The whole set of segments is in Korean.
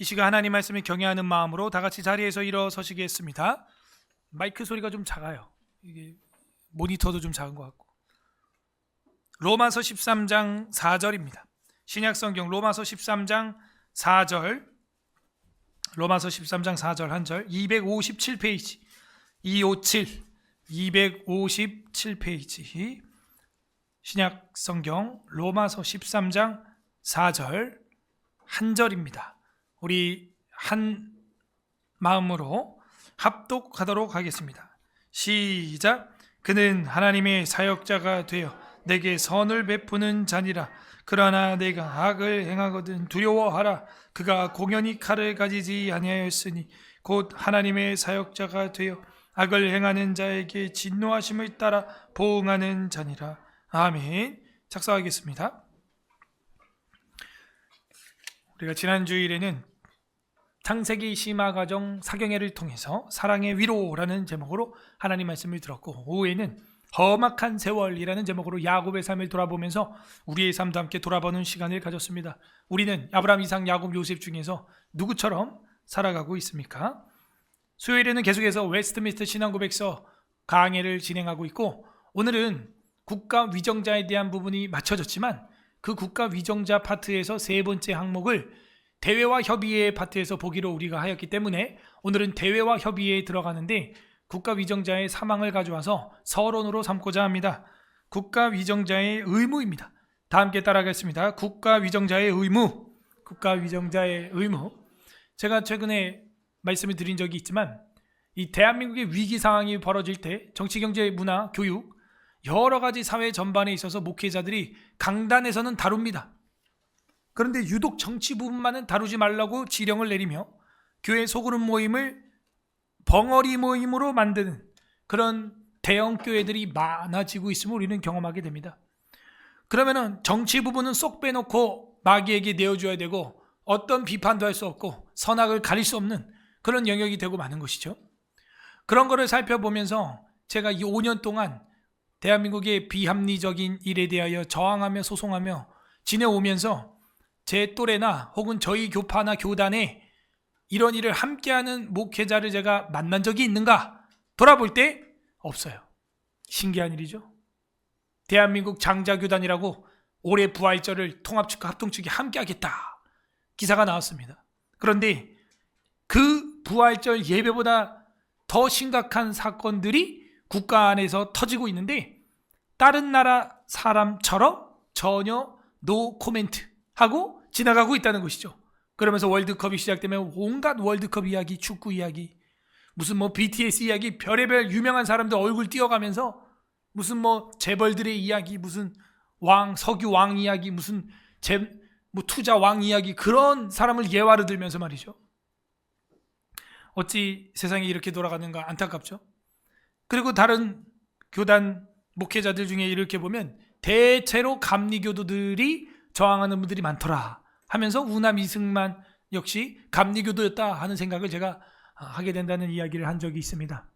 이 시간 하나님 말씀을 경외하는 마음으로 다 같이 자리에서 일어서시겠습니다. 마이크 소리가 좀 작아요. 이게 모니터도 좀 작은 것 같고. 로마서 13장 4절입니다. 신약성경 로마서 13장 4절, 로마서 13장 4절 한 절, 257페이지 257페이지 신약성경 로마서 13장 4절 한 절입니다. 우리 한 마음으로 합독하도록 하겠습니다. 시작. 그는 하나님의 사역자가 되어 내게 선을 베푸는 자니라. 그러나 내가 악을 행하거든 두려워하라. 그가 공연히 칼을 가지지 아니하였으니 곧 하나님의 사역자가 되어 악을 행하는 자에게 진노하심을 따라 보응하는 자니라. 아멘. 작성하겠습니다. 우리가 지난 주일에는 창세기 심화과정 사경회를 통해서 사랑의 위로라는 제목으로 하나님 말씀을 들었고, 오후에는 험악한 세월이라는 제목으로 야곱의 삶을 돌아보면서 우리의 삶도 함께 돌아보는 시간을 가졌습니다. 우리는 아브라함, 이삭, 야곱, 요셉 중에서 누구처럼 살아가고 있습니까? 수요일에는 계속해서 웨스트민스터 신앙고백서 강해를 진행하고 있고, 오늘은 국가 위정자에 대한 부분이 맞춰졌지만 그 국가 위정자 파트에서 세 번째 항목을 대외와 협의의 파트에서 보기로 우리가 하였기 때문에 오늘은 대외와 협의에 들어가는데, 국가 위정자의 사망을 가져와서 서론으로 삼고자 합니다. 국가 위정자의 의무입니다. 다 함께 따라가겠습니다. 국가 위정자의 의무. 국가 위정자의 의무. 제가 최근에 말씀을 드린 적이 있지만, 이 대한민국의 위기 상황이 벌어질 때 정치, 경제, 문화, 교육 여러 가지 사회 전반에 있어서 목회자들이 강단에서는 다룹니다. 그런데 유독 정치 부분만은 다루지 말라고 지령을 내리며 교회 소그룹 모임을 벙어리 모임으로 만드는 그런 대형 교회들이 많아지고 있음을 우리는 경험하게 됩니다. 그러면은 정치 부분은 쏙 빼놓고 마귀에게 내어줘야 되고, 어떤 비판도 할 수 없고 선악을 가릴 수 없는 그런 영역이 되고 마는 것이죠. 그런 거를 살펴보면서 제가 이 5년 동안 대한민국의 비합리적인 일에 대하여 저항하며 소송하며 지내오면서 제 또래나 혹은 저희 교파나 교단에 이런 일을 함께하는 목회자를 제가 만난 적이 있는가? 돌아볼 때 없어요. 신기한 일이죠. 대한민국 장자교단이라고 올해 부활절을 통합측과 합동측이 함께하겠다 기사가 나왔습니다. 그런데 그 부활절 예배보다 더 심각한 사건들이 국가 안에서 터지고 있는데, 다른 나라 사람처럼 전혀 노 코멘트 하고 지나가고 있다는 것이죠. 그러면서 월드컵이 시작되면 온갖 월드컵 이야기, 축구 이야기, 무슨 뭐 BTS 이야기, 별의별 유명한 사람들 얼굴 띄어가면서 무슨 뭐 재벌들의 이야기, 무슨 왕, 석유 왕 이야기, 무슨 뭐 투자 왕 이야기, 그런 사람을 예화로 들면서 말이죠. 어찌 세상이 이렇게 돌아가는가 안타깝죠. 그리고 다른 교단 목회자들 중에 이렇게 보면 대체로 감리교도들이 저항하는 분들이 많더라 하면서 우남 이승만 역시 감리교도였다 하는 생각을 제가 하게 된다는 이야기를 한 적이 있습니다.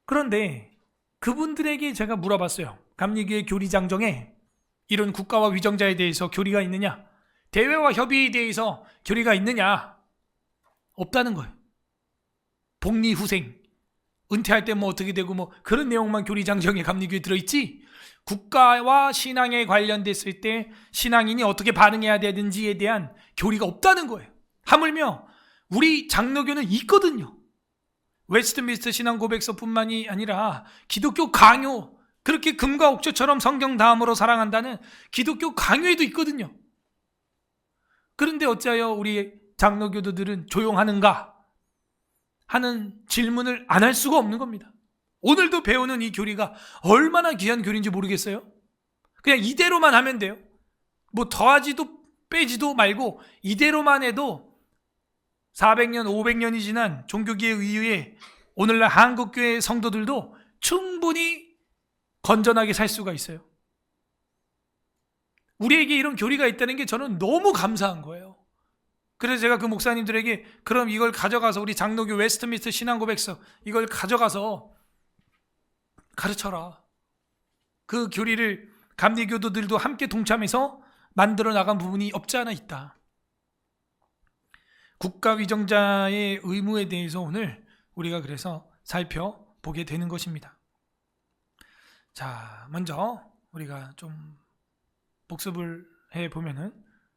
그런데 그분들에게 제가 물어봤어요. 감리교의 교리장정에 이런 국가와 위정자에 대해서 교리가 있느냐, 대외와 협의에 대해서 교리가 있느냐? 없다는 거예요. 복리후생, 은퇴할 때 뭐 어떻게 되고 뭐 그런 내용만 교리장정에 감리교에 들어있지, 국가와 신앙에 관련됐을 때 신앙인이 어떻게 반응해야 되는지에 대한 교리가 없다는 거예요. 하물며 우리 장로교는 있거든요. 웨스트민스터 신앙고백서뿐만이 아니라 기독교 강요, 그렇게 금과 옥조처럼 성경 다음으로 사랑한다는 기독교 강요에도 있거든요. 그런데 어찌하여 우리 장로교도들은 조용하는가 하는 질문을 안 할 수가 없는 겁니다. 오늘도 배우는 이 교리가 얼마나 귀한 교리인지 모르겠어요. 그냥 이대로만 하면 돼요. 뭐 더하지도 빼지도 말고 이대로만 해도 400년, 500년이 지난 종교개혁 이후에 오늘날 한국교회 성도들도 충분히 건전하게 살 수가 있어요. 우리에게 이런 교리가 있다는 게 저는 너무 감사한 거예요. 그래서 제가 그 목사님들에게 그럼 이걸 가져가서 우리 장로교 웨스트민스터 신앙고백서 이걸 가져가서 가르쳐라. 그 교리를 감리교도들도 함께 동참해서 만들어 나간 부분이 없지 않아 있다. 국가 위정자의 의무에 대해서 오늘 우리가 그래서 살펴보게 되는 것입니다. 자, 먼저 우리가 좀 복습을 해보면은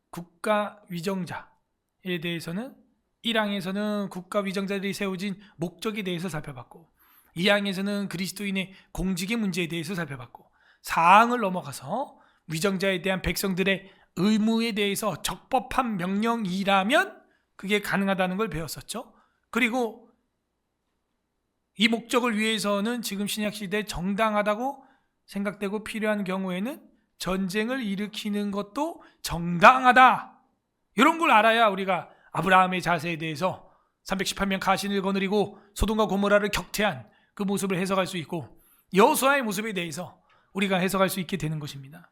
국가 위정자에 대해서는 1항에서는 국가 위정자들이 세워진 목적에 대해서 살펴봤고, 2항에서는 그리스도인의 공직의 문제에 대해서 살펴봤고, 4항을 넘어가서 위정자에 대한 백성들의 의무에 대해서 적법한 명령이라면 그게 가능하다는 걸 배웠었죠. 그리고 이 목적을 위해서는 지금 신약시대에 정당하다고 생각되고 필요한 경우에는 전쟁을 일으키는 것도 정당하다, 이런 걸 알아야 우리가 아브라함의 자세에 대해서 318명 가신을 거느리고 소돔과 고모라를 격퇴한 그 모습을 해석할 수 있고, 여호수아의 모습에 대해서 우리가 해석할 수 있게 되는 것입니다.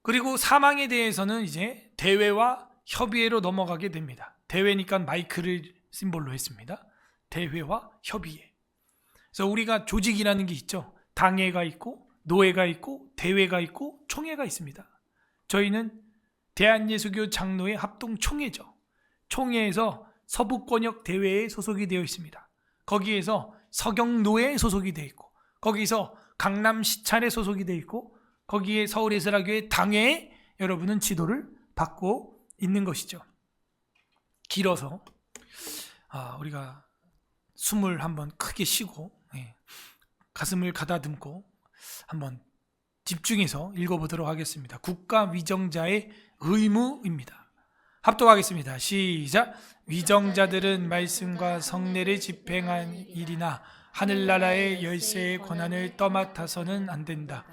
그리고 사망에 대해서는 이제 대회와 협의회로 넘어가게 됩니다. 대회니까 마이크를 심볼로 했습니다. 대회와 협의회. 그래서 우리가 조직이라는 게 있죠. 당회가 있고 노회가 있고 대회가 있고 총회가 있습니다. 저희는 대한예수교 장로회 합동총회죠. 총회에서 서북권역 대회에 소속이 되어 있습니다. 거기에서 서경노회에 소속이 되어 있고, 거기서 강남시찰에 소속이 되어 있고, 거기에 서울예술학교의 당회에 여러분은 지도를 받고 있는 것이죠. 길어서 우리가 숨을 한번 크게 쉬고 가슴을 가다듬고 한번 집중해서 읽어보도록 하겠습니다. 국가 위정자의 의무입니다. 합독하겠습니다. 시작. 위정자들은 말씀과 성례를 집행한 일이나 하늘나라의 열쇠의 권한을 떠맡아서는 안 된다.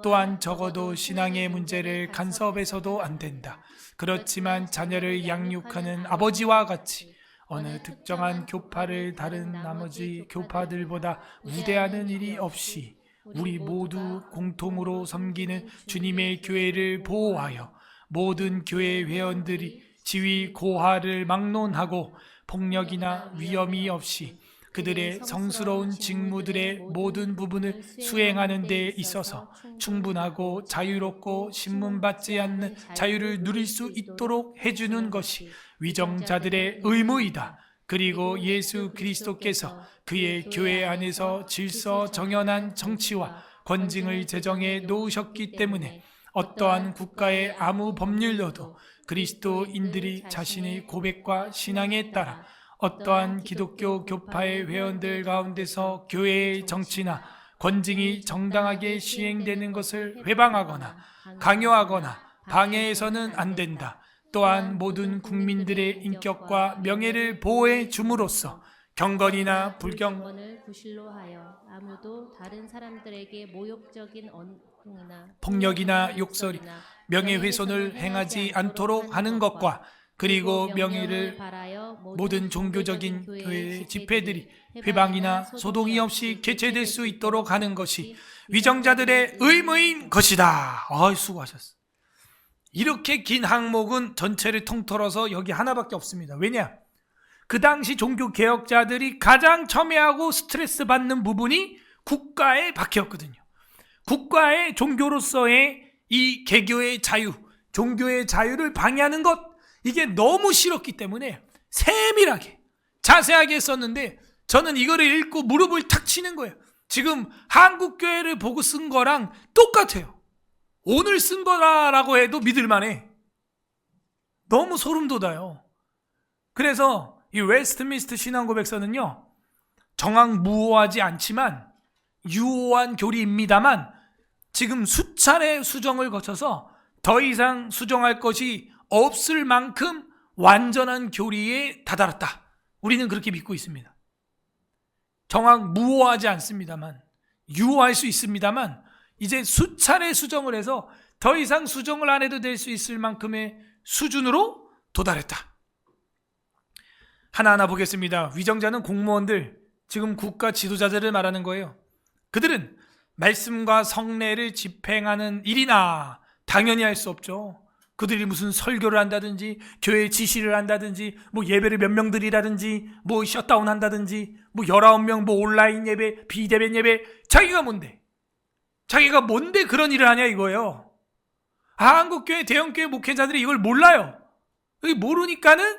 또한 적어도 신앙의 문제를 간섭해서도 안 된다. 그렇지만 자녀를 양육하는 아버지와 같이 어느 특정한 교파를 다른 나머지 교파들보다 우대하는 일이 없이 우리 모두 공통으로 섬기는 주님의 교회를 보호하여 모든 교회 회원들이 지위 고하를 막론하고 폭력이나 위험이 없이 그들의 성스러운 직무들의 모든 부분을 수행하는 데 있어서 충분하고 자유롭고 신문받지 않는 자유를 누릴 수 있도록 해주는 것이 위정자들의 의무이다. 그리고 예수 그리스도께서 그의 교회 안에서 질서 정연한 정치와 권징을 제정해 놓으셨기 때문에 어떠한 국가의 아무 법률로도 그리스도인들이 자신의 고백과 신앙에 따라 어떠한 기독교 교파의 회원들 가운데서 교회의 정치나 권징이 정당하게 시행되는 것을 회방하거나 강요하거나 방해해서는 안 된다. 또한 모든 국민들의 인격과 명예를 보호해 줌으로써 경건이나 불경건을 구실로 하여 아무도 다른 사람들에게 모욕적인 언행이나 폭력이나 욕설이 명예훼손을 행하지 않도록 하는 것과 그리고 명예를 모든 종교적인 교회의 집회들이 회방이나 소동이 없이 개최될 수 있도록 하는 것이 위정자들의 의무인 것이다. 수고하셨어. 이렇게 긴 항목은 전체를 통틀어서 여기 하나밖에 없습니다. 왜냐? 그 당시 종교개혁자들이 가장 첨예하고 스트레스 받는 부분이 국가의 박해였거든요. 국가의 종교로서의 이 개교의 자유, 종교의 자유를 방해하는 것, 이게 너무 싫었기 때문에 세밀하게 자세하게 했었는데, 저는 이거를 읽고 무릎을 탁 치는 거예요. 지금 한국교회를 보고 쓴 거랑 똑같아요. 오늘 쓴 거라고 해도 믿을만해. 너무 소름 돋아요. 그래서 이 웨스트민스터 신앙고백서는요, 정황무호하지 않지만 유호한 교리입니다만 지금 수차례 수정을 거쳐서 더 이상 수정할 것이 없을 만큼 완전한 교리에 다다랐다. 우리는 그렇게 믿고 있습니다. 정황무호하지 않습니다만, 유호할 수 있습니다만 이제 수차례 수정을 해서 더 이상 수정을 안 해도 될 수 있을 만큼의 수준으로 도달했다. 하나하나 보겠습니다. 위정자는 공무원들, 지금 국가 지도자들을 말하는 거예요. 그들은 말씀과 성례를 집행하는 일이나 당연히 할 수 없죠. 그들이 무슨 설교를 한다든지 교회 지시를 한다든지 예배를 몇 명 드리라든지 셧다운 한다든지 19명 온라인 예배, 비대면 예배, 자기가 뭔데 그런 일을 하냐 이거예요. 한국교회 대형교회 목회자들이 이걸 몰라요. 모르니까는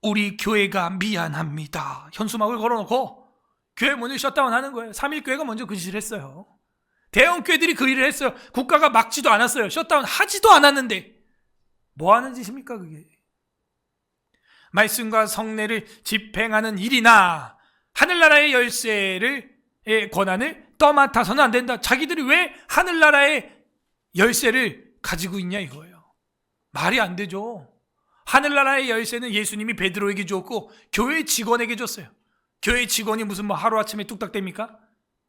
우리 교회가 미안합니다. 현수막을 걸어놓고 교회 문을 셧다운하는 거예요. 3.1교회가 먼저 그 짓을 했어요. 대형 교회들이 그 일을 했어요. 국가가 막지도 않았어요. 셧다운 하지도 않았는데 뭐 하는 짓입니까 그게? 말씀과 성례를 집행하는 일이나 하늘나라의 열쇠를 권한을 떠맡아서는 안 된다. 자기들이 왜 하늘나라의 열쇠를 가지고 있냐 이거예요. 말이 안 되죠. 하늘나라의 열쇠는 예수님이 베드로에게 주었고 교회 직원에게 줬어요. 교회 직원이 무슨 뭐 하루아침에 뚝딱 됩니까?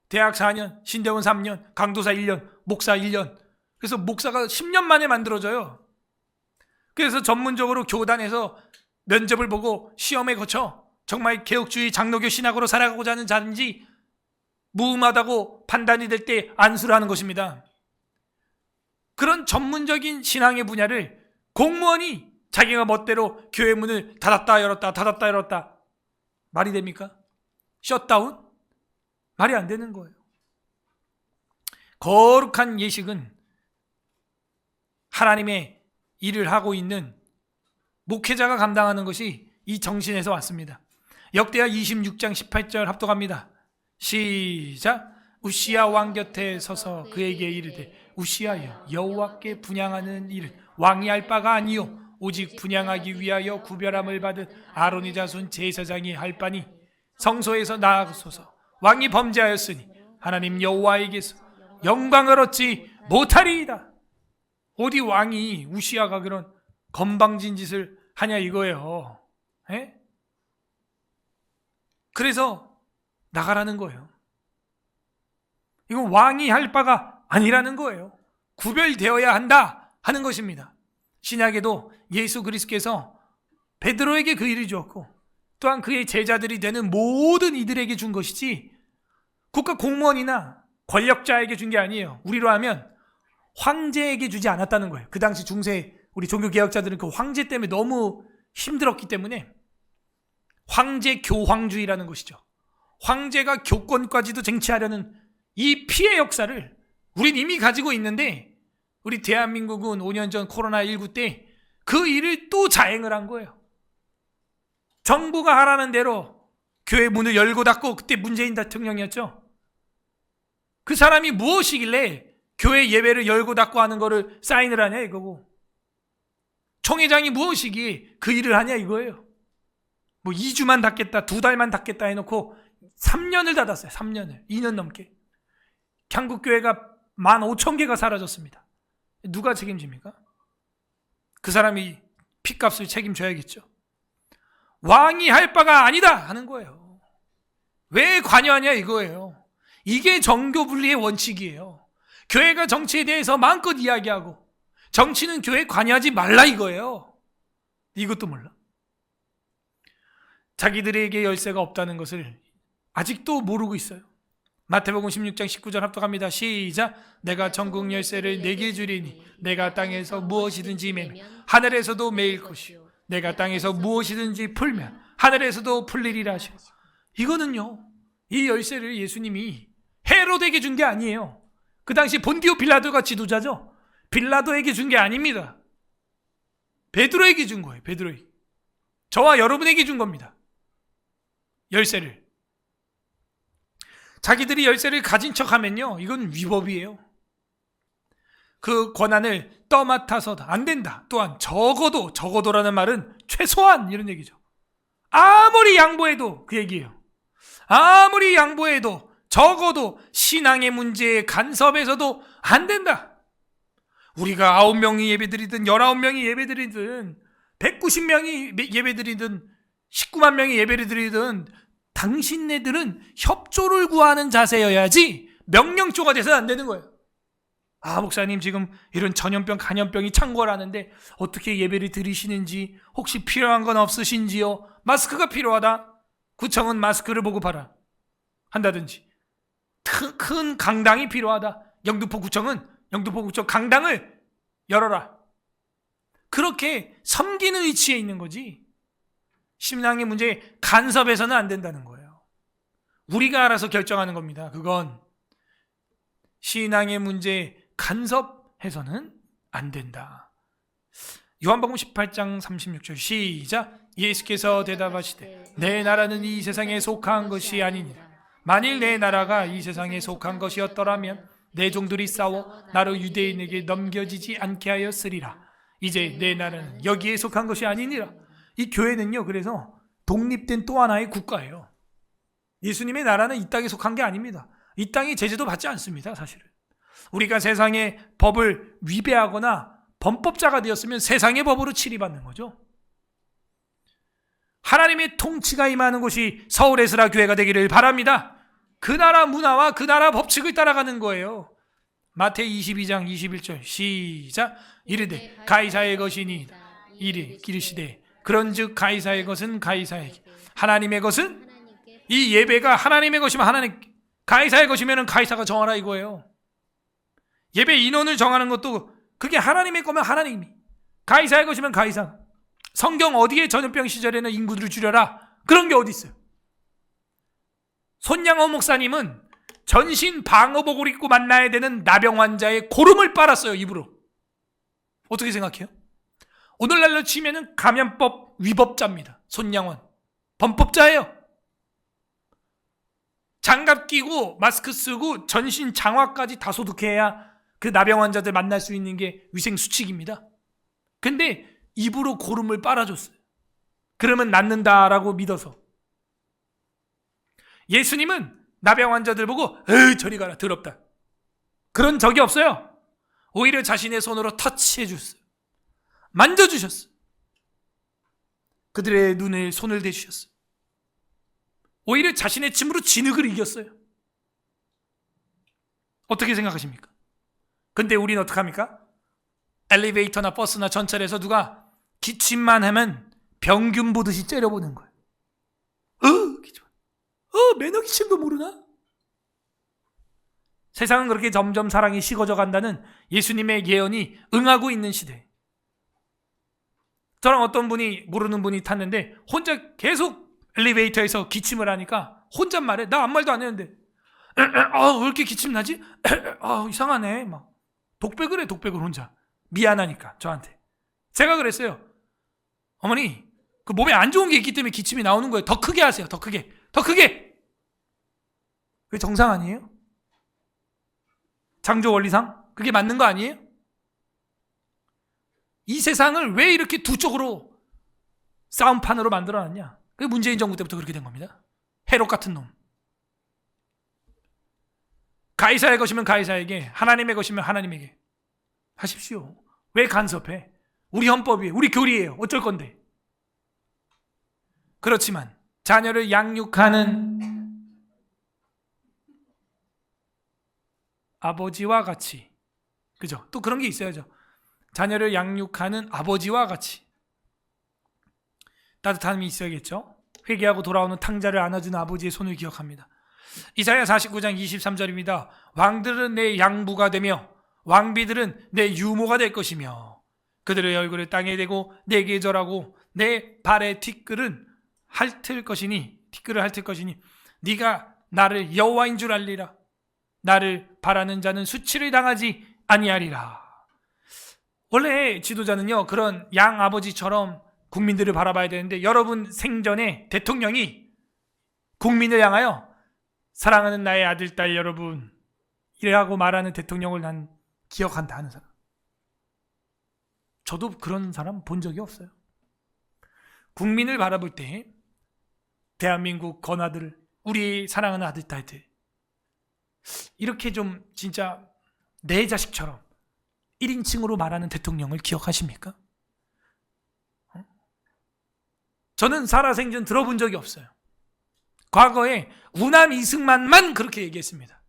대학 4년, 신대원 3년, 강도사 1년, 목사 1년. 그래서 목사가 10년 만에 만들어져요. 그래서 전문적으로 교단에서 면접을 보고 시험에 거쳐 정말 개혁주의 장로교 신학으로 살아가고자 하는 자인지 무음하다고 판단이 될 때 안수를 하는 것입니다. 그런 전문적인 신앙의 분야를 공무원이 자기가 멋대로 교회 문을 닫았다 열었다 닫았다 열었다 말이 됩니까? 셧다운? 말이 안 되는 거예요. 거룩한 예식은 하나님의 일을 하고 있는 목회자가 감당하는 것이 이 정신에서 왔습니다. 역대하 26장 18절 합독합니다. 시작. 우시야 왕 곁에 서서 그에게 이르되 우시야여 여호와께 분향하는 일은 왕이 할 바가 아니요 오직 분향하기 위하여 구별함을 받은 아론의 자손 제사장이 할 바니 성소에서 나아가소서. 왕이 범죄하였으니 하나님 여호와에게서 영광을 얻지 못하리이다. 어디 왕이 우시야가 그런 건방진 짓을 하냐 이거예요. 에? 그래서 나가라는 거예요. 이건 왕이 할 바가 아니라는 거예요. 구별되어야 한다 하는 것입니다. 신약에도 예수 그리스도께서 베드로에게 그 일을 주었고 또한 그의 제자들이 되는 모든 이들에게 준 것이지 국가 공무원이나 권력자에게 준 게 아니에요. 우리로 하면 황제에게 주지 않았다는 거예요. 그 당시 중세 우리 종교개혁자들은 그 황제 때문에 너무 힘들었기 때문에 황제 교황주의라는 것이죠. 황제가 교권까지도 쟁취하려는 이 피해 역사를 우린 이미 가지고 있는데 우리 대한민국은 5년 전 코로나19 때 그 일을 또 자행을 한 거예요. 정부가 하라는 대로 교회 문을 열고 닫고, 그때 문재인 대통령이었죠. 그 사람이 무엇이길래 교회 예배를 열고 닫고 하는 거를 사인을 하냐 이거고, 총회장이 무엇이기에 그 일을 하냐 이거예요. 뭐 2주만 닫겠다 2달만 닫겠다 해놓고 3년을 닫았어요. 3년을 2년 넘게. 한국교회가 15,000개가 사라졌습니다. 누가 책임집니까? 그 사람이 핏값을 책임져야겠죠. 왕이 할 바가 아니다 하는 거예요. 왜 관여하냐 이거예요. 이게 정교 분리의 원칙이에요. 교회가 정치에 대해서 마음껏 이야기하고 정치는 교회에 관여하지 말라 이거예요. 이것도 몰라. 자기들에게 열쇠가 없다는 것을 아직도 모르고 있어요. 마태복음 16장 19절 합독합니다. 시작. 내가 전국 열쇠를 내게 주리니 내가 땅에서 무엇이든지 매면 하늘에서도 매일 것이요 내가 땅에서 무엇이든지 풀면 하늘에서도 풀리리라 하시고, 이거는요, 이 열쇠를 예수님이 헤로데에게 준 게 아니에요. 그 당시 본디오 빌라도가 지도자죠. 빌라도에게 준 게 아닙니다. 베드로에게 준 거예요. 베드로에게. 저와 여러분에게 준 겁니다. 열쇠를. 자기들이 열쇠를 가진 척하면요, 이건 위법이에요. 그 권한을 떠맡아서 안 된다. 또한 적어도라는 말은 최소한 이런 얘기죠. 아무리 양보해도 그 얘기예요. 아무리 양보해도 적어도 신앙의 문제에 간섭해서도 안 된다. 우리가 9명이 예배드리든 19명이 예배드리든 190명이 예배드리든 19만 명이 예배를 드리든 당신네들은 협조를 구하는 자세여야지 명령조가 돼서는 안 되는 거예요. 아, 목사님 지금 이런 전염병, 간염병이 창궐하는데 어떻게 예배를 드리시는지, 혹시 필요한 건 없으신지요? 마스크가 필요하다? 구청은 마스크를 보급하라 한다든지, 큰 강당이 필요하다. 영등포구청 강당을 열어라. 그렇게 섬기는 위치에 있는 거지, 신앙의 문제에 간섭해서는 안 된다는 거예요. 우리가 알아서 결정하는 겁니다. 그건 신앙의 문제에 간섭해서는 안 된다. 요한복음 18장 36절 시작. 예수께서 대답하시되 내 나라는 이 세상에 속한 것이 아니니라. 만일 내 나라가 이 세상에 속한 것이었더라면 내 종들이 싸워 나로 유대인에게 넘겨지지 않게 하였으리라. 이제 내 나라는 여기에 속한 것이 아니니라. 이 교회는요, 그래서 독립된 또 하나의 국가예요. 예수님의 나라는 이 땅에 속한 게 아닙니다. 이 땅이 제재도 받지 않습니다. 사실은 우리가 세상의 법을 위배하거나 범법자가 되었으면 세상의 법으로 치리받는 거죠. 하나님의 통치가 임하는 곳이 서울 에스라 교회가 되기를 바랍니다. 그 나라 문화와 그 나라 법칙을 따라가는 거예요. 마태이 22장 21절 시작. 이르되 가이사의 것이니 이리 기르시되 그런즉 가이사의 것은 가이사에게, 하나님의 것은, 이 예배가 하나님의 것이면 하나님, 가이사의 것이면 가이사가 정하라 이거예요. 예배 인원을 정하는 것도 그게 하나님의 거면 하나님이, 가이사의 것이면 가이사. 성경 어디에 전염병 시절에는 인구들을 줄여라 그런 게 어디 있어요? 손양호 목사님은 전신 방어복을 입고 만나야 되는 나병 환자의 고름을 빨았어요, 입으로. 어떻게 생각해요? 오늘날로 치면은 감염법 위법자입니다. 손양원 범법자예요. 장갑 끼고 마스크 쓰고 전신 장화까지 다 소독해야 그 나병 환자들 만날 수 있는 게 위생 수칙입니다. 근데 입으로 고름을 빨아줬어요. 그러면 낫는다라고 믿어서. 예수님은 나병 환자들 보고 에이 저리 가라 더럽다 그런 적이 없어요. 오히려 자신의 손으로 터치해 줬어요. 만져주셨어요. 그들의 눈에 손을 대주셨어요. 오히려 자신의 침으로 진흙을 이겼어요. 어떻게 생각하십니까? 근데 우리는 어떡합니까? 엘리베이터나 버스나 전철에서 누가 기침만 하면 병균 보듯이 째려보는 거예요. 기침. 매너 기침도 모르나? 세상은 그렇게 점점 사랑이 식어져 간다는 예수님의 예언이 응하고 있는 시대. 저랑 어떤 분이, 모르는 분이 탔는데 혼자 계속 엘리베이터에서 기침을 하니까 혼잣말에, 나 아무 말도 안 했는데 왜 이렇게 기침 나지? 이상하네. 막 독백을 해, 독백을 혼자. 미안하니까 저한테. 제가 그랬어요. 어머니, 그 몸에 안 좋은 게 있기 때문에 기침이 나오는 거예요. 더 크게 하세요. 더 크게. 더 크게. 그게 정상 아니에요? 창조 원리상? 그게 맞는 거 아니에요? 이 세상을 왜 이렇게 두 쪽으로 싸움판으로 만들어놨냐? 그게 문재인 정부 때부터 그렇게 된 겁니다. 해롭 같은 놈. 가이사의 것이면 가이사에게, 하나님의 것이면 하나님에게 하십시오. 왜 간섭해? 우리 헌법이에요. 우리 교리예요. 어쩔 건데. 그렇지만 자녀를 양육하는 아버지와 같이, 그죠? 또 그런 게 있어야죠. 자녀를 양육하는 아버지와 같이 따뜻함이 있어야겠죠. 회개하고 돌아오는 탕자를 안아주는 아버지의 손을 기억합니다. 이사야 49장 23절입니다. 왕들은 내 양부가 되며 왕비들은 내 유모가 될 것이며 그들의 얼굴을 땅에 대고 내게 절하고 내 발의 티끌은 핥을 것이니 네가 나를 여호와인 줄 알리라. 나를 바라는 자는 수치를 당하지 아니하리라. 원래 지도자는요, 그런 양 아버지처럼 국민들을 바라봐야 되는데, 여러분 생전에 대통령이 국민을 향하여 사랑하는 나의 아들, 딸 여러분 이라고 말하는 대통령을 난 기억한다 하는 사람. 저도 그런 사람 본 적이 없어요. 국민을 바라볼 때 대한민국 건아들, 우리 사랑하는 아들, 딸들 이렇게 좀 진짜 내 자식처럼 1인칭으로 말하는 대통령을 기억하십니까? 저는 살아생전 들어본 적이 없어요. 과거에 우남 이승만만 그렇게 얘기했습니다.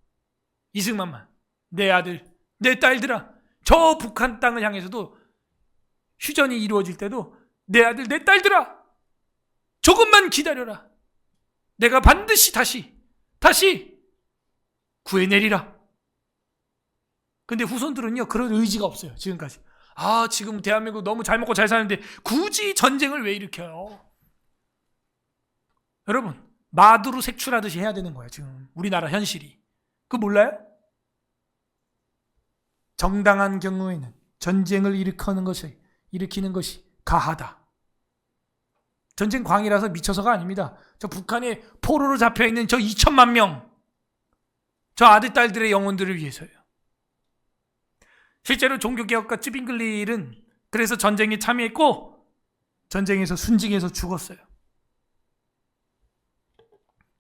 이승만만. 내 아들, 내 딸들아. 저 북한 땅을 향해서도 휴전이 이루어질 때도 내 아들, 내 딸들아. 조금만 기다려라. 내가 반드시 다시 구해내리라. 근데 후손들은요, 그런 의지가 없어요. 지금까지. 지금 대한민국 너무 잘 먹고 잘 사는데 굳이 전쟁을 왜 일으켜요? 여러분, 마두로 색출하듯이 해야 되는 거예요. 지금 우리나라 현실이. 그거 몰라요? 정당한 경우에는 전쟁을 일으키는 것이 일으키는 것이 가하다. 전쟁 광이라서 미쳐서가 아닙니다. 저 북한에 포로로 잡혀있는 저 2천만 명, 저 아들, 딸들의 영혼들을 위해서예요. 실제로 종교개혁가 쯔빙글릴은 그래서 전쟁에 참여했고 전쟁에서 순직해서 죽었어요.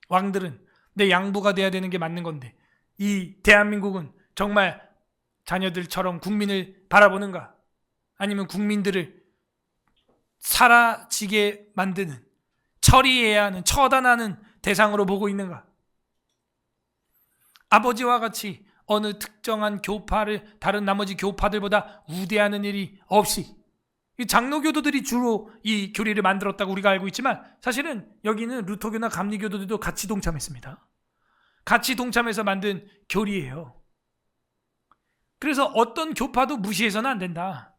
왕들은 내 양부가 돼야 되는 게 맞는 건데 이 대한민국은 정말 자녀들처럼 국민을 바라보는가? 아니면 국민들을 사라지게 만드는, 처리해야 하는, 처단하는 대상으로 보고 있는가? 아버지와 같이 어느 특정한 교파를 다른 나머지 교파들보다 우대하는 일이 없이, 이 장로교도들이 주로 이 교리를 만들었다고 우리가 알고 있지만 사실은 여기는 루터교나 감리교도들도 같이 동참했습니다. 같이 동참해서 만든 교리예요. 그래서 어떤 교파도 무시해서는 안 된다.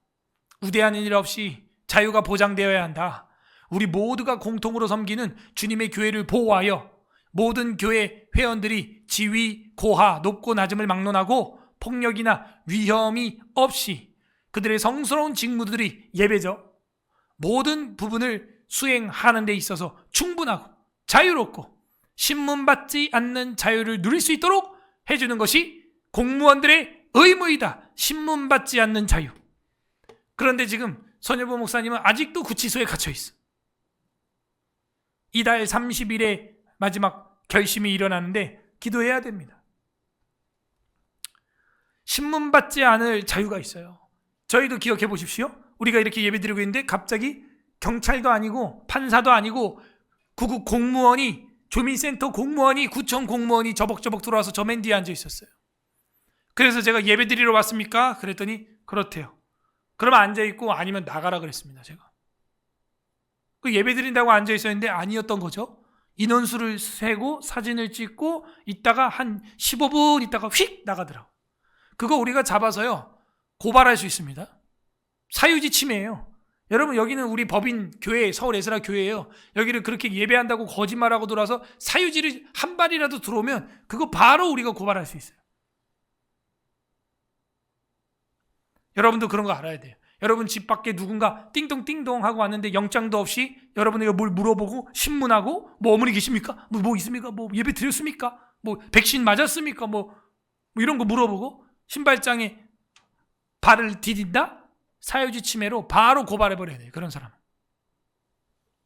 우대하는 일 없이 자유가 보장되어야 한다. 우리 모두가 공통으로 섬기는 주님의 교회를 보호하여 모든 교회 회원들이 지위, 고하, 높고 낮음을 막론하고 폭력이나 위험이 없이 그들의 성스러운 직무들이 예배죠. 모든 부분을 수행하는 데 있어서 충분하고 자유롭고 신문받지 않는 자유를 누릴 수 있도록 해주는 것이 공무원들의 의무이다. 신문받지 않는 자유. 그런데 지금 선여보 목사님은 아직도 구치소에 갇혀 있어. 이달 30일에 마지막 결심이 일어나는데 기도해야 됩니다. 신문받지 않을 자유가 있어요. 저희도 기억해 보십시오. 우리가 이렇게 예배드리고 있는데 갑자기 경찰도 아니고 판사도 아니고 구급 공무원이, 주민센터 공무원이, 구청 공무원이 저벅저벅 들어와서 저 맨 뒤에 앉아 있었어요. 그래서 제가 예배드리러 왔습니까? 그랬더니 그렇대요. 그러면 앉아있고 아니면 나가라 그랬습니다. 제가 그 예배드린다고 앉아있었는데 아니었던 거죠. 인원수를 세고 사진을 찍고 있다가 한 15분 있다가 휙 나가더라고. 그거 우리가 잡아서요 고발할 수 있습니다. 사유지 침해예요. 여러분, 여기는 우리 법인 교회, 서울 에스라 교회예요. 여기를 그렇게 예배한다고 거짓말하고 들어와서 사유지를 한 발이라도 들어오면 그거 바로 우리가 고발할 수 있어요. 여러분도 그런 거 알아야 돼요. 여러분 집 밖에 누군가 띵동띵동 하고 왔는데 영장도 없이 여러분에게 뭘 물어보고 신문하고 뭐 어머니 계십니까? 뭐 있습니까? 뭐 예배 드렸습니까? 뭐 백신 맞았습니까? 뭐 이런 거 물어보고 신발장에 발을 디딘다? 사유지 침해로 바로 고발해버려야 돼요. 그런 사람.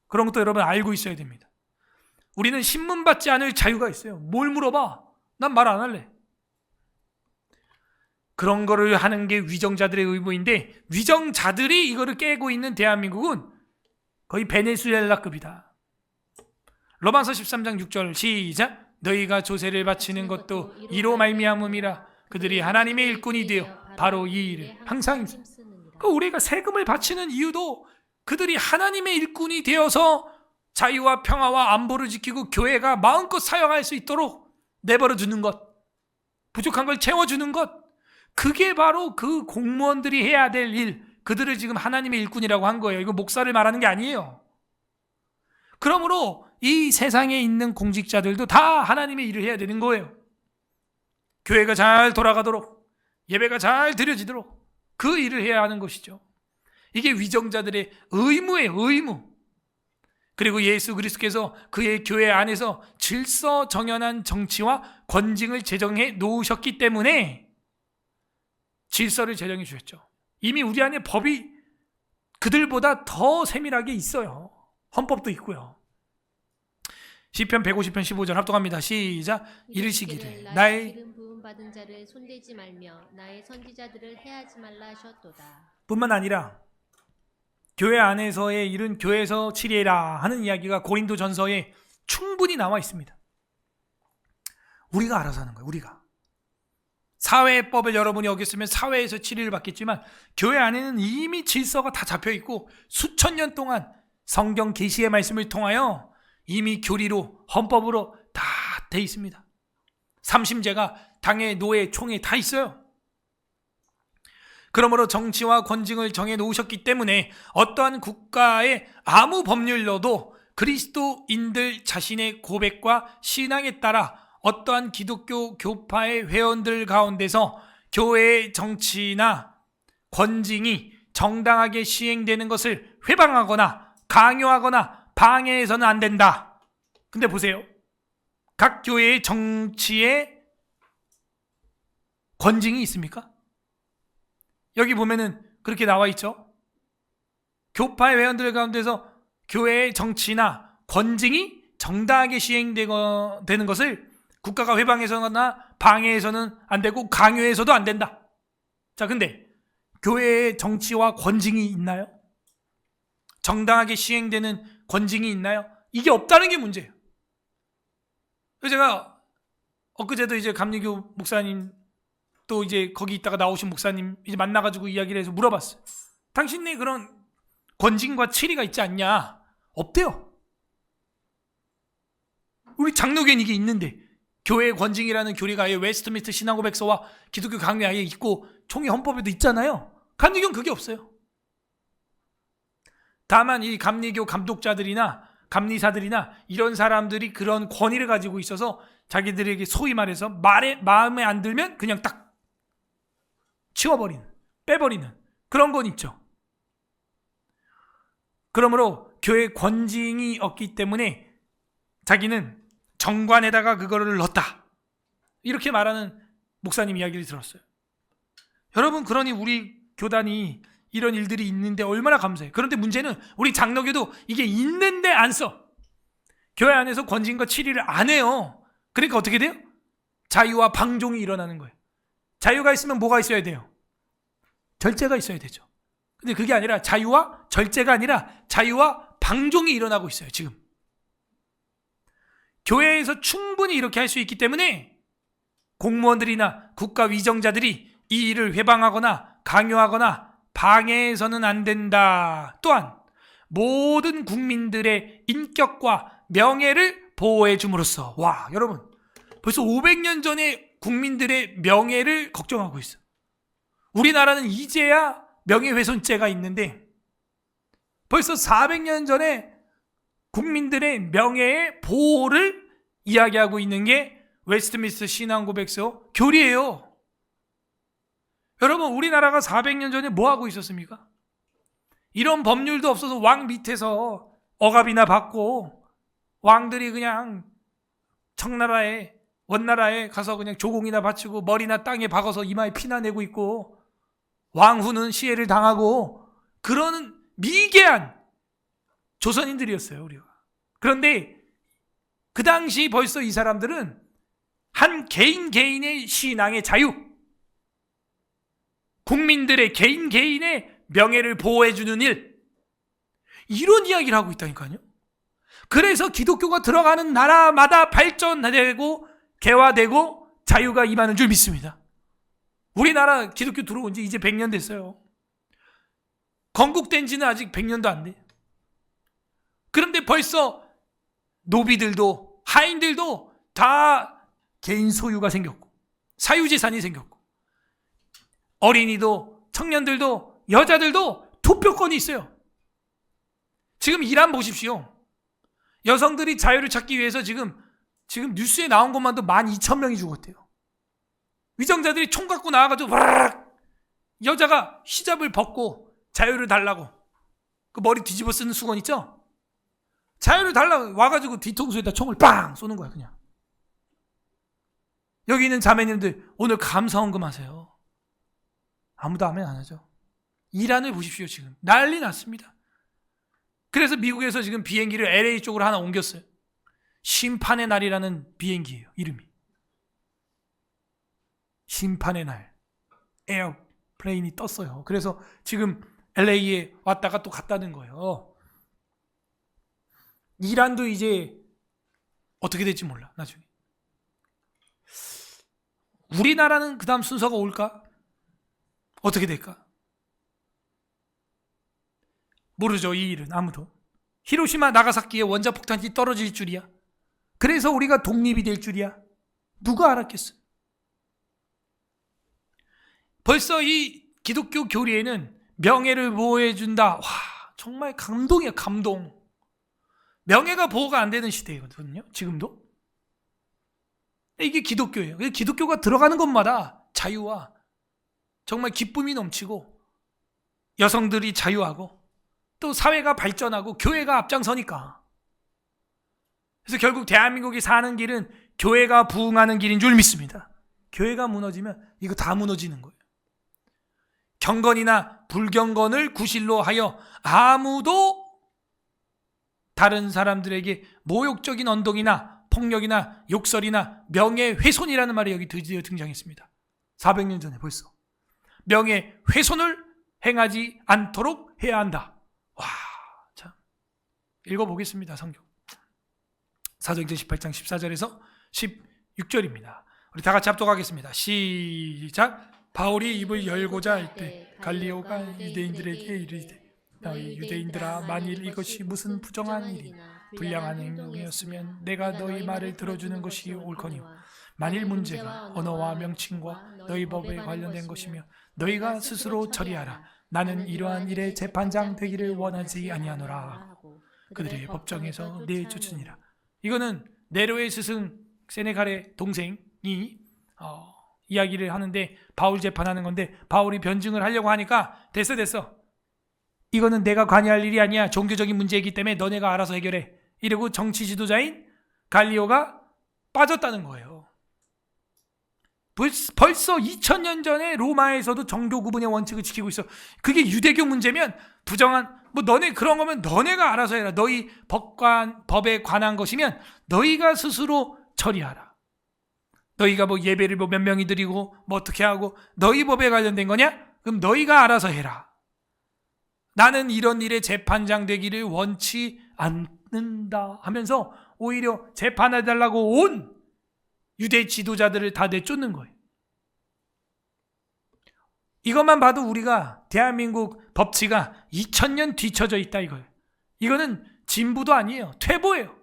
그런 것도 여러분 알고 있어야 됩니다. 우리는 신문받지 않을 자유가 있어요. 뭘 물어봐? 난 말 안 할래. 그런 거를 하는 게 위정자들의 의무인데 위정자들이 이거를 깨고 있는 대한민국은 거의 베네수엘라급이다. 로마서 13장 6절 시작. 너희가 조세를 바치는 것도 이로 말미암음이라. 그들이 하나님의 일꾼이 되어 바로 이 일을 항상 우리가 세금을 바치는 이유도 그들이 하나님의 일꾼이 되어서 자유와 평화와 안보를 지키고 교회가 마음껏 사용할 수 있도록 내버려 두는 것, 부족한 걸 채워주는 것, 그게 바로 그 공무원들이 해야 될 일, 그들을 지금 하나님의 일꾼이라고 한 거예요. 이거 목사를 말하는 게 아니에요. 그러므로 이 세상에 있는 공직자들도 다 하나님의 일을 해야 되는 거예요. 교회가 잘 돌아가도록, 예배가 잘 드려지도록 그 일을 해야 하는 것이죠. 이게 위정자들의 의무예요. 의무. 그리고 예수 그리스도께서 그의 교회 안에서 질서정연한 정치와 권징을 제정해 놓으셨기 때문에 질서를 제정해 주셨죠. 이미 우리 안에 법이 그들보다 더 세밀하게 있어요. 헌법도 있고요. 시편 150편 15절 합독합니다. 시작. 이르시기를 나의 기름 부음 받은 자를 손대지 말며 나의 선지자들을 해하지 말라 하셨도다. 뿐만 아니라 교회 안에서의 일은 교회에서 치리해라 하는 이야기가 고린도전서에 충분히 나와 있습니다. 우리가 알아서 하는 거예요. 우리가. 사회법을 여러분이 어겼으면 사회에서 치리를 받겠지만 교회 안에는 이미 질서가 다 잡혀있고 수천 년 동안 성경 계시의 말씀을 통하여 이미 교리로 헌법으로 다 돼 있습니다. 삼심제가 당의 노예 총회 다 있어요. 그러므로 정치와 권징을 정해 놓으셨기 때문에 어떠한 국가의 아무 법률로도 그리스도인들 자신의 고백과 신앙에 따라 어떠한 기독교 교파의 회원들 가운데서 교회의 정치나 권징이 정당하게 시행되는 것을 회방하거나 강요하거나 방해해서는 안 된다. 근데 보세요. 각 교회의 정치에 권징이 있습니까? 여기 보면은 그렇게 나와 있죠. 교파의 회원들 가운데서 교회의 정치나 권징이 정당하게 시행되는 것을 국가가 회방해서나 방해해서는 안 되고 강요해서도 안 된다. 자, 근데 교회의 정치와 권징이 있나요? 정당하게 시행되는 권징이 있나요? 이게 없다는 게 문제예요. 그래서 제가 엊그제도 이제 감리교 목사님 또 이제 거기 있다가 나오신 목사님 이제 만나가지고 이야기를 해서 물어봤어요. 당신네 그런 권징과 치리가 있지 않냐? 없대요. 우리 장로교는 이게 있는데 교회의 권징이라는 교리가 아예 웨스트민스터 신앙고백서와 기독교 강요에 아예 있고 총회 헌법에도 있잖아요. 감리교는 그게 없어요. 다만 이 감리교 감독자들이나 감리사들이나 이런 사람들이 그런 권위를 가지고 있어서 자기들에게 소위 말해서 마음에 안 들면 그냥 딱 치워버리는, 빼버리는 그런 건 있죠. 그러므로 교회 권징이 없기 때문에 자기는 정관에다가 그거를 넣었다. 이렇게 말하는 목사님 이야기를 들었어요. 여러분, 그러니 우리 교단이 이런 일들이 있는데 얼마나 감사해요. 그런데 문제는 우리 장로교도 이게 있는데 안 써. 교회 안에서 권징과 치리를 안 해요. 그러니까 어떻게 돼요? 자유와 방종이 일어나는 거예요. 자유가 있으면 뭐가 있어야 돼요? 절제가 있어야 되죠. 근데 그게 아니라 자유와 절제가 아니라 자유와 방종이 일어나고 있어요, 지금. 교회에서 충분히 이렇게 할 수 있기 때문에 공무원들이나 국가 위정자들이 이 일을 회방하거나 강요하거나 방해해서는 안 된다. 또한 모든 국민들의 인격과 명예를 보호해 줌으로써, 와, 여러분, 벌써 500년 전에 국민들의 명예를 걱정하고 있어요. 우리나라는 이제야 명예훼손죄가 있는데 벌써 400년 전에 국민들의 명예의 보호를 이야기하고 있는 게 웨스트민스터 신앙고백서 교리예요. 여러분, 우리나라가 400년 전에 뭐 하고 있었습니까? 이런 법률도 없어서 왕 밑에서 억압이나 받고 왕들이 그냥 청나라에 원나라에 가서 그냥 조공이나 바치고 머리나 땅에 박아서 이마에 피나 내고 있고 왕후는 시해를 당하고 그러는 미개한 조선인들이었어요, 우리가. 그런데 그 당시 벌써 이 사람들은 한 개인의 신앙의 자유, 국민들의 개인의 명예를 보호해주는 일, 이런 이야기를 하고 있다니까요. 그래서 기독교가 들어가는 나라마다 발전되고 개화되고 자유가 임하는 줄 믿습니다. 우리나라 기독교 들어온 지 이제 100년 됐어요. 건국된 지는 아직 100년도 안 돼. 그런데 벌써 노비들도 하인들도 다 개인 소유가 생겼고 사유재산이 생겼고 어린이도 청년들도 여자들도 투표권이 있어요. 지금 이란 보십시오. 여성들이 자유를 찾기 위해서 지금 뉴스에 나온 것만도 12,000명이 죽었대요. 위정자들이 총 갖고 나와가지고 여자가 히잡을 벗고 자유를 달라고 그 머리 뒤집어 쓰는 수건 있죠? 자유를 달라고 와가지고 뒤통수에다 총을 빵 쏘는 거야, 그냥. 여기 있는 자매님들 오늘 감사헌금 하세요. 아무도 아멘 안 하죠. 이란을 보십시오. 지금 난리 났습니다. 그래서 미국에서 지금 비행기를 LA 쪽으로 하나 옮겼어요. 심판의 날이라는 비행기예요, 이름이. 심판의 날. 에어플레인이 떴어요. 그래서 지금 LA에 왔다가 또 갔다는 거예요. 이란도 이제 어떻게 될지 몰라, 나중에. 우리나라는 그 다음 순서가 올까? 어떻게 될까? 모르죠, 이 일은. 아무도. 히로시마 나가사키에 원자폭탄이 떨어질 줄이야. 그래서 우리가 독립이 될 줄이야. 누가 알았겠어? 벌써 이 기독교 교리에는 명예를 보호해준다. 와, 정말 감동이야, 감동. 명예가 보호가 안 되는 시대거든요, 지금도. 이게 기독교예요. 기독교가 들어가는 것마다 자유와 정말 기쁨이 넘치고 여성들이 자유하고 또 사회가 발전하고 교회가 앞장서니까. 그래서 결국 대한민국이 사는 길은 교회가 부흥하는 길인 줄 믿습니다. 교회가 무너지면 이거 다 무너지는 거예요. 경건이나 불경건을 구실로 하여 아무도 다른 사람들에게 모욕적인 언동이나 폭력이나 욕설이나 명예훼손이라는 말이 여기 드디어 등장했습니다. 400년 전에 벌써. 명예훼손을 행하지 않도록 해야 한다. 와, 참. 읽어보겠습니다. 성경. 사도행전 18장 14절에서 16절입니다. 우리 다 같이 합독하겠습니다. 시작. 바울이 입을 열고자 할 때 갈리오가 유대인들에게 이르되 너희 유대인들아, 만일 이것이 무슨 부정한 일이나 불량한 행동이었으면 내가 너희 말을 들어주는 것이 옳거니와 만일 문제가 언어와 명칭과 너희 법에 관련된 것이며 너희가 스스로 처리하라. 나는 이러한 일에 재판장 되기를 원하지 아니하노라. 그들의 법정에서 내쫓으니라. 이거는 네로의 스승 세네갈의 동생이 이야기를 하는데 바울 재판하는 건데, 바울이 변증을 하려고 하니까 됐어. 이거는 내가 관여할 일이 아니야. 종교적인 문제이기 때문에 너네가 알아서 해결해. 이러고 정치 지도자인 갈리오가 빠졌다는 거예요. 벌써 2000년 전에 로마에서도 정교 구분의 원칙을 지키고 있어. 그게 유대교 문제면 부정한, 너네 그런 거면 너네가 알아서 해라. 너희 법에 관한 것이면 너희가 스스로 처리하라. 너희가 예배를 몇 명이 드리고 어떻게 하고 너희 법에 관련된 거냐? 그럼 너희가 알아서 해라. 나는 이런 일에 재판장 되기를 원치 않는다 하면서 오히려 재판해달라고 온 유대 지도자들을 다 내쫓는 거예요. 이것만 봐도 우리가 대한민국 법치가 2000년 뒤쳐져 있다 이거예요. 이거는 진보도 아니에요. 퇴보예요.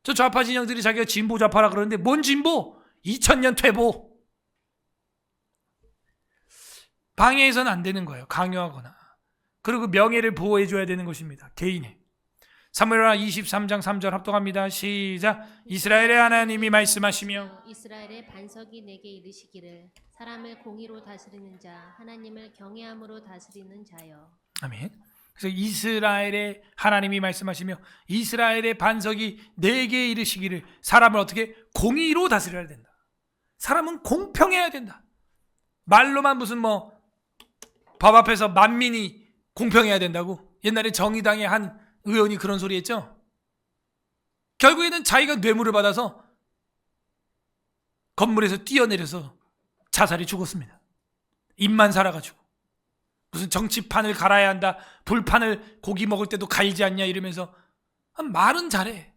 저 좌파 진영들이 자기가 진보 좌파라 그러는데 뭔 진보? 2000년 퇴보. 방해해서는 안 되는 거예요. 강요하거나. 그리고 명예를 보호해줘야 되는 것입니다. 개인의. 사무엘하 23장 3절 합독합니다. 시작. 이스라엘의 하나님이 말씀하시며 이스라엘의 반석이 내게 이르시기를 사람을 공의로 다스리는 자, 하나님을 경외함으로 다스리는 자여. 아멘. 그래서 이스라엘의 하나님이 말씀하시며 이스라엘의 반석이 내게 이르시기를 사람을 어떻게 공의로 다스려야 된다. 사람은 공평해야 된다. 말로만 무슨 법 앞에서 만민이 공평해야 된다고. 옛날에 정의당의 한 의원이 그런 소리 했죠. 결국에는 자기가 뇌물을 받아서 건물에서 뛰어내려서 자살이 죽었습니다. 입만 살아가지고. 무슨 정치판을 갈아야 한다, 불판을 고기 먹을 때도 갈지 않냐 이러면서. 말은 잘해.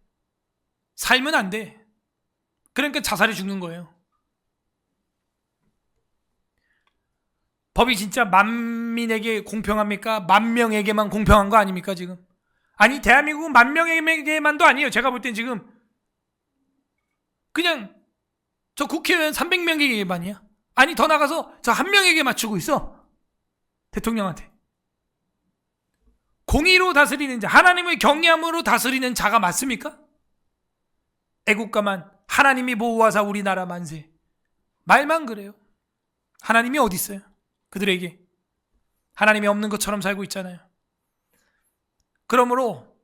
살면 안 돼. 그러니까 자살이 죽는 거예요. 법이 진짜 만민에게 공평합니까? 만 명에게만 공평한 거 아닙니까 지금? 아니, 대한민국은 만 명에게만도 아니에요. 제가 볼 땐 지금 그냥 저 국회의원 300명에게만이야. 아니, 더 나가서 저 한 명에게 맞추고 있어. 대통령한테. 공의로 다스리는 자, 하나님의 경외함으로 다스리는 자가 맞습니까? 애국가만 하나님이 보호하사 우리나라 만세. 말만 그래요. 하나님이 어디 있어요? 그들에게 하나님이 없는 것처럼 살고 있잖아요. 그러므로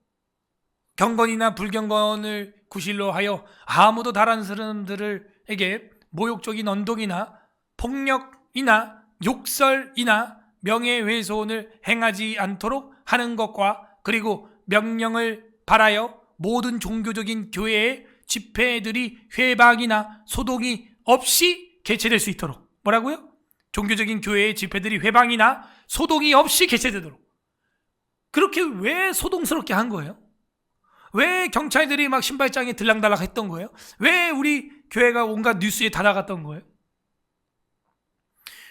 경건이나 불경건을 구실로 하여 아무도 다른 사람들에게 모욕적인 언동이나 폭력이나 욕설이나 명예훼손을 행하지 않도록 하는 것과, 그리고 명령을 발하여 모든 종교적인 교회의 집회들이 회방이나 소동이 없이 개최될 수 있도록. 뭐라고요? 종교적인 교회의 집회들이 회방이나 소동이 없이 개최되도록. 그렇게 왜 소동스럽게 한 거예요? 왜 경찰들이 막 신발장에 들락달락 했던 거예요? 왜 우리 교회가 온갖 뉴스에 다 나갔던 거예요?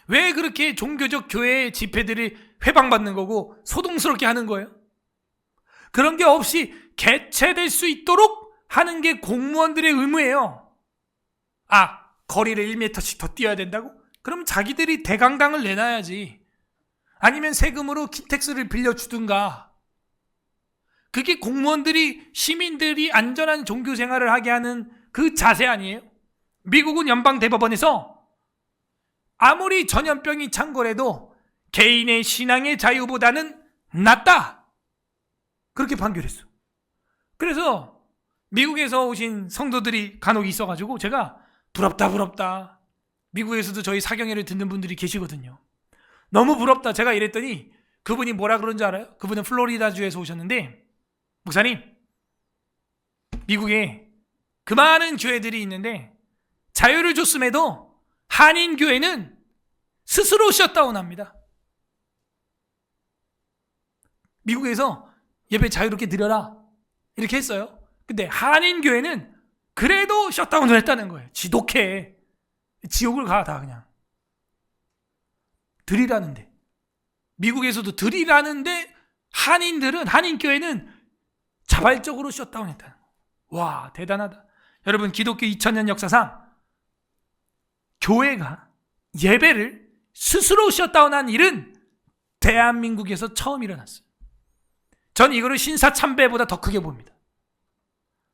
왜 그렇게 종교적 교회의 집회들이 회방받는 거고 소동스럽게 하는 거예요? 그런 게 없이 개최될 수 있도록 하는 게 공무원들의 의무예요. 거리를 1m씩 더 뛰어야 된다고? 그럼 자기들이 대강당을 내놔야지. 아니면 세금으로 킨텍스를 빌려주든가. 그게 공무원들이, 시민들이 안전한 종교 생활을 하게 하는 그 자세 아니에요? 미국은 연방대법원에서 아무리 전염병이 창궐해도 개인의 신앙의 자유보다는 낫다. 그렇게 판결했어. 그래서 미국에서 오신 성도들이 간혹 있어가지고 제가 부럽다. 미국에서도 저희 사경회를 듣는 분들이 계시거든요. 너무 부럽다. 제가 이랬더니 그분이 뭐라 그런 줄 알아요? 그분은 플로리다주에서 오셨는데, 목사님, 미국에 그 많은 교회들이 있는데 자유를 줬음에도 한인교회는 스스로 셧다운합니다. 미국에서 예배 자유롭게 드려라 이렇게 했어요. 근데 한인교회는 그래도 셧다운을 했다는 거예요. 지독해. 지옥을 가 다 그냥. 드리라는데, 미국에서도 드리라는데 한인교회는 자발적으로 셧다운했다는 거예요. 와, 대단하다. 여러분, 기독교 2000년 역사상 교회가 예배를 스스로 셧다운한 일은 대한민국에서 처음 일어났어요. 전 이거를 신사참배보다 더 크게 봅니다.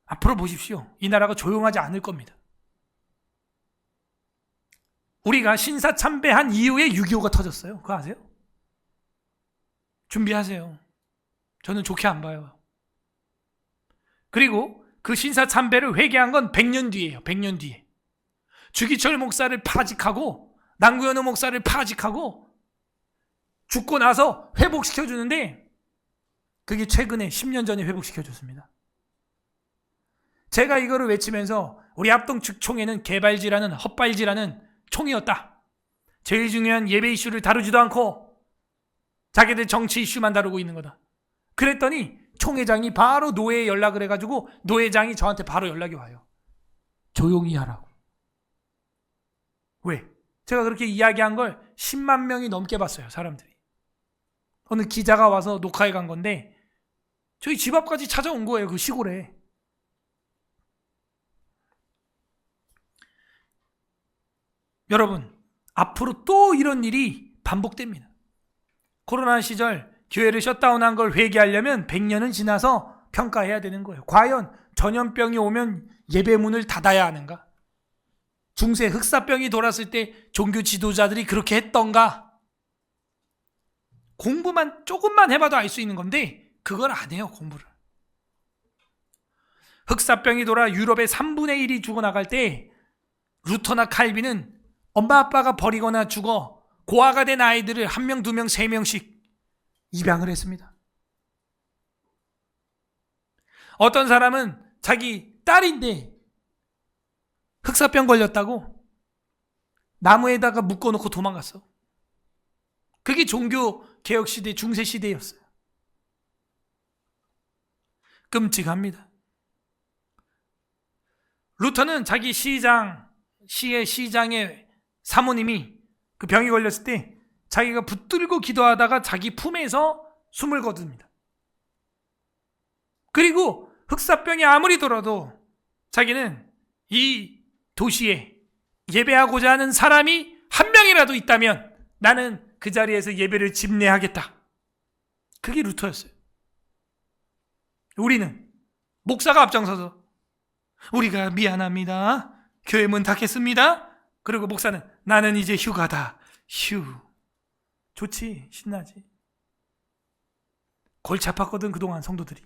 앞으로 보십시오. 이 나라가 조용하지 않을 겁니다. 우리가 신사참배한 이후에 6.25가 터졌어요. 그거 아세요? 준비하세요. 저는 좋게 안 봐요. 그리고 그 신사참배를 회개한 건 100년 뒤에요. 100년 뒤에. 주기철 목사를 파직하고 남구현우 목사를 파직하고 죽고 나서 회복시켜주는데, 그게 최근에 10년 전에 회복시켜줬습니다. 제가 이거를 외치면서 우리 합동 측총회는 개발지라는 헛발지라는 총이었다. 제일 중요한 예배 이슈를 다루지도 않고 자기들 정치 이슈만 다루고 있는 거다. 그랬더니 총회장이 바로 노회에 연락을 해가지고 노회장이 저한테 바로 연락이 와요. 조용히 하라고. 왜? 제가 그렇게 이야기한 걸 10만 명이 넘게 봤어요. 사람들이. 어느 기자가 와서 녹화해 간 건데 저희 집 앞까지 찾아온 거예요. 그 시골에. 여러분, 앞으로 또 이런 일이 반복됩니다. 코로나 시절 교회를 셧다운한 걸 회개하려면 100년은 지나서 평가해야 되는 거예요. 과연 전염병이 오면 예배문을 닫아야 하는가? 중세 흑사병이 돌았을 때 종교 지도자들이 그렇게 했던가? 공부만 조금만 해봐도 알 수 있는 건데 그걸 안 해요, 공부를. 흑사병이 돌아 유럽의 3분의 1이 죽어나갈 때 루터나 칼빈은 엄마 아빠가 버리거나 죽어 고아가 된 아이들을 1명, 2명, 3명씩 입양을 했습니다. 어떤 사람은 자기 딸인데 흑사병 걸렸다고 나무에다가 묶어놓고 도망갔어. 그게 종교 개혁 시대, 중세 시대였어요. 끔찍합니다. 루터는 자기 시의 시장의 사모님이 그 병이 걸렸을 때 자기가 붙들고 기도하다가 자기 품에서 숨을 거둡니다. 그리고 흑사병이 아무리 돌아도 자기는 이 도시에 예배하고자 하는 사람이 한 명이라도 있다면 나는 그 자리에서 예배를 집례하겠다. 그게 루터였어요. 우리는 목사가 앞장서서 우리가 미안합니다. 교회 문 닫겠습니다. 그리고 목사는 나는 이제 휴가다. 휴. 좋지. 신나지. 골치 아팠거든 그동안 성도들이.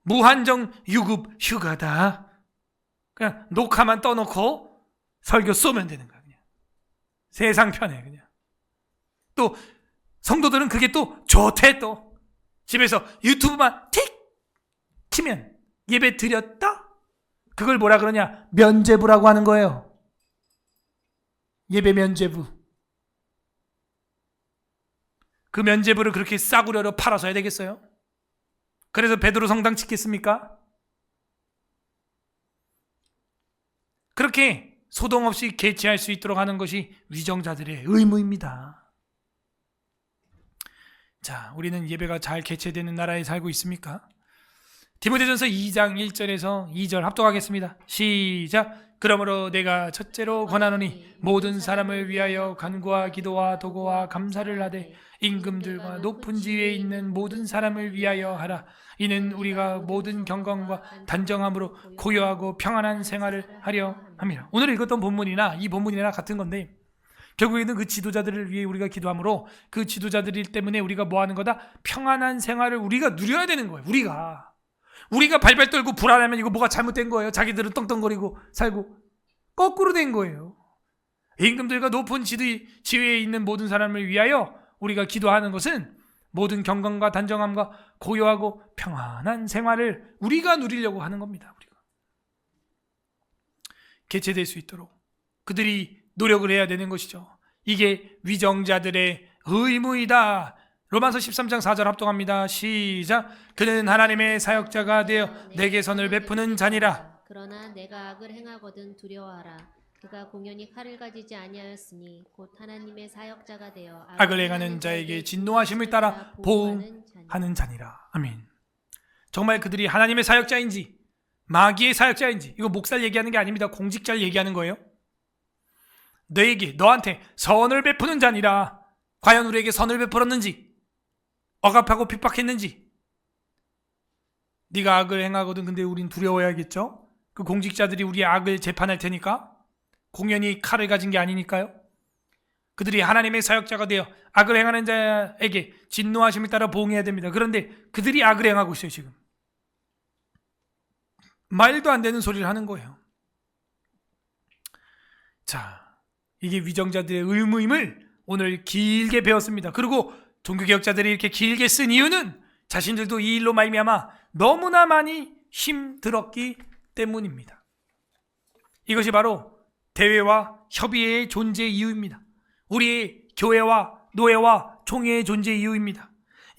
무한정 유급 휴가다. 그냥 녹화만 떠놓고 설교 쏘면 되는 거야. 그냥. 세상 편해 그냥. 또 성도들은 그게 또 좋대. 또 집에서 유튜브만 틱 키면 예배 드렸다? 그걸 뭐라 그러냐? 면죄부라고 하는 거예요. 예배 면죄부. 그 면죄부를 그렇게 싸구려로 팔아서 해야 되겠어요? 그래서 베드로 성당 짓겠습니까? 그렇게 소동 없이 개최할 수 있도록 하는 것이 위정자들의 의무입니다. 자, 우리는 예배가 잘 개최되는 나라에 살고 있습니까? 디모데전서 2장 1절에서 2절 합독하겠습니다. 시작. 그러므로 내가 첫째로 권하노니 모든 사람을 위하여 간구와 기도와 도고와 감사를 하되 임금들과 높은 지위에 있는 모든 사람을 위하여 하라. 이는 우리가 모든 경건과 단정함으로 고요하고 평안한 생활을 하려 함이라. 오늘 읽었던 본문이나 이 본문이나 같은 건데 결국에는 그 지도자들을 위해 우리가 기도함으로 그 지도자들 때문에 우리가 뭐 하는 거다? 평안한 생활을 우리가 누려야 되는 거예요. 우리가 발발 떨고 불안하면 이거 뭐가 잘못된 거예요. 자기들은 떵떵거리고 살고 거꾸로 된 거예요. 임금들과 높은 지위에 있는 모든 사람을 위하여 우리가 기도하는 것은 모든 경건과 단정함과 고요하고 평안한 생활을 우리가 누리려고 하는 겁니다. 우리가 개최될 수 있도록 그들이 노력을 해야 되는 것이죠. 이게 위정자들의 의무이다. 로마서 13장 4절 합동합니다. 시작. 그는 하나님의 사역자가 되어 내게 선을 베푸는 자니라. 그러나 내가 악을 행하거든 두려워하라. 그가 공연히 칼을 가지지 아니하였으니 곧 하나님의 사역자가 되어 악을 행하는 자에게 진노하심을 따라 보응하는 자니라. 아멘. 정말 그들이 하나님의 사역자인지 마귀의 사역자인지, 이거 목사를 얘기하는 게 아닙니다. 공직자를 얘기하는 거예요. 너한테 선을 베푸는 자니라. 과연 우리에게 선을 베풀었는지, 억압하고 핍박했는지. 네가 악을 행하거든. 근데 우린 두려워야겠죠. 그 공직자들이 우리의 악을 재판할 테니까. 공연히 칼을 가진 게 아니니까요. 그들이 하나님의 사역자가 되어 악을 행하는 자에게 진노하심을 따라 보응해야 됩니다. 그런데 그들이 악을 행하고 있어요. 지금 말도 안 되는 소리를 하는 거예요. 자, 이게 위정자들의 의무임을 오늘 길게 배웠습니다. 그리고 종교개혁자들이 이렇게 길게 쓴 이유는 자신들도 이 일로 말미암아 너무나 많이 힘들었기 때문입니다. 이것이 바로 대회와 협의회의 존재 이유입니다. 우리의 교회와 노예와 총회의 존재 이유입니다.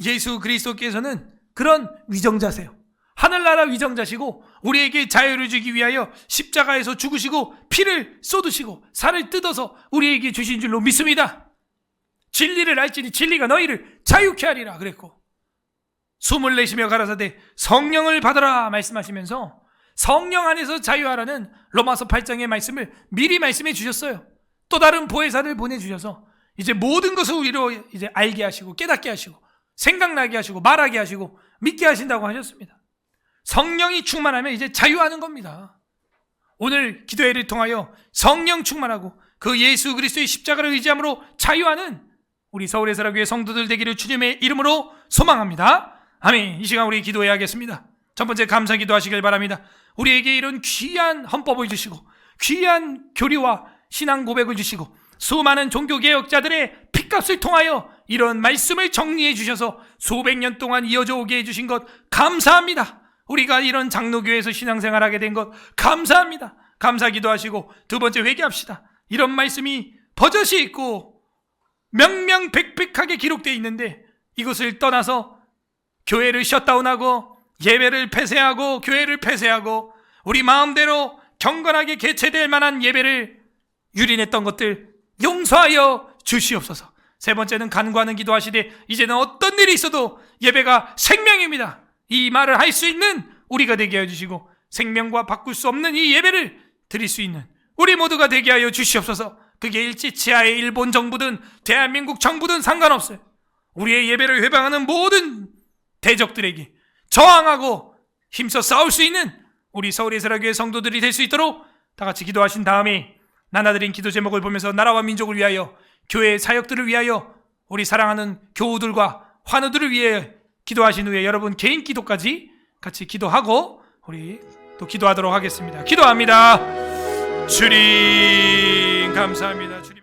예수 그리스도께서는 그런 위정자세요. 하늘나라 위정자시고 우리에게 자유를 주기 위하여 십자가에서 죽으시고 피를 쏟으시고 살을 뜯어서 우리에게 주신 줄로 믿습니다. 진리를 알지니 진리가 너희를 자유케 하리라 그랬고, 숨을 내쉬며 가라사대 성령을 받으라 말씀하시면서 성령 안에서 자유하라는 로마서 8장의 말씀을 미리 말씀해 주셨어요. 또 다른 보혜사를 보내주셔서 이제 모든 것을 우리로 이제 알게 하시고 깨닫게 하시고 생각나게 하시고 말하게 하시고 믿게 하신다고 하셨습니다. 성령이 충만하면 이제 자유하는 겁니다. 오늘 기도회를 통하여 성령 충만하고 그 예수 그리스도의 십자가를 의지함으로 자유하는 우리 서울의 사랑교회 성도들 되기를 주님의 이름으로 소망합니다. 아멘. 이 시간 우리 기도해야겠습니다. 첫 번째 감사 기도하시길 바랍니다. 우리에게 이런 귀한 헌법을 주시고 귀한 교리와 신앙 고백을 주시고 수많은 종교개혁자들의 핏값을 통하여 이런 말씀을 정리해 주셔서 수백 년 동안 이어져 오게 해주신 것 감사합니다. 우리가 이런 장로교회에서 신앙생활하게 된 것 감사합니다. 감사 기도하시고 두 번째 회개합시다. 이런 말씀이 버젓이 있고 명명백백하게 기록되어 있는데 이것을 떠나서 교회를 셧다운하고 예배를 폐쇄하고 교회를 폐쇄하고 우리 마음대로 경건하게 개최될 만한 예배를 유린했던 것들 용서하여 주시옵소서. 세 번째는 간구하는 기도하시되 이제는 어떤 일이 있어도 예배가 생명입니다. 이 말을 할 수 있는 우리가 되게 하여 주시고 생명과 바꿀 수 없는 이 예배를 드릴 수 있는 우리 모두가 되게 하여 주시옵소서. 그게 일제치하의 일본 정부든 대한민국 정부든 상관없어요. 우리의 예배를 회방하는 모든 대적들에게 저항하고 힘써 싸울 수 있는 우리 서울의 사랑교회 성도들이 될 수 있도록 다 같이 기도하신 다음에 나눠드린 기도 제목을 보면서 나라와 민족을 위하여 교회의 사역들을 위하여 우리 사랑하는 교우들과 환우들을 위해 기도하신 후에 여러분 개인 기도까지 같이 기도하고 우리 또 기도하도록 하겠습니다. 기도합니다. 주님 감사합니다. 주님.